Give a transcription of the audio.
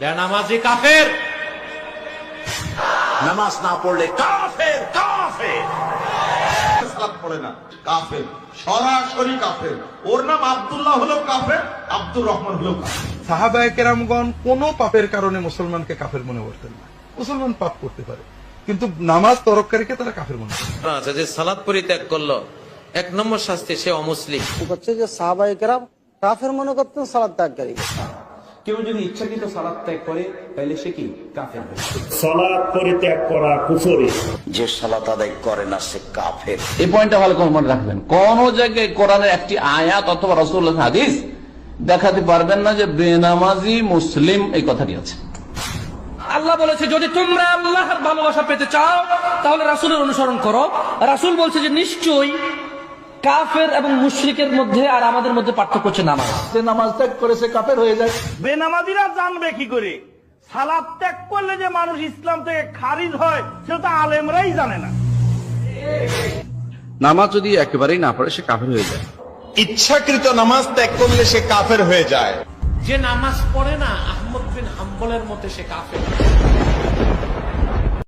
বেনামাজি কাফের, নামাজ না পড়লে কাফের। কাফের সালাত পড়ে না কাফের, সরাসরি কাফের। ওর নাম আব্দুল্লাহ হলো কাফের, আব্দুর রহমান হলো কাফের। সাহাবায়ে কেরামগণ কোন পাপের কারণে মুসলমানকে কাফের মনে করতেন না। মুসলমান পাপ করতে পারে, কিন্তু নামাজ তরককারীকে তারা কাফের মনে করতেন। আচ্ছা, যে সালাত পরিত্যাগ করলো 1 নম্বর শাস্তি, সে অমুসলিম। হচ্ছে যে সাহাবায়ে কেরাম কাফের মনে করতেন সালাত ত্যাগকারী। কেউ যদি ইচ্ছাকৃত সালাত ত্যাগ করে তাহলে সে কি কাফের হবে। সালাত পরিত্যাগ করা কুফরি। যে সালাত আদায় করে না সে কাফের। এই পয়েন্টটা ভালো করে মনে রাখবেন। কোন জায়গায় কোরআনের একটি আয়াত অথবা রাসূলুল্লাহ হাদিস দেখাতে পারবেন না যে বেনামাজি মুসলিম এই কথাটি আছে। আল্লাহ বলেছে যদি তোমরা আল্লাহর ভালোবাসা পেতে চাও তাহলে রাসূলের অনুসরণ করো। রাসূল বলছে যে নিশ্চয়ই কাফের এবং মুশরিকের মধ্যে আর আমাদের মধ্যে পার্থক্য হচ্ছে নামাজ। যে নামাজ ত্যাগ করে সে কাফের হয়ে যায়। বেনামাজিরা জানবে কি করে সালাত ত্যাগ করলে যে মানুষ ইসলাম থেকে খারিজ হয় সেটা তো আলেমরাই জানে না। নামাজ যদি একেবারেই না পড়ে সে কাফের হয়ে যায়। ইচ্ছাকৃত নামাজ ত্যাগ করলে সে কাফের হয়ে যায়। যে নামাজ পড়ে না আহমদ বিন হাম্বলের মতে সে কাফের।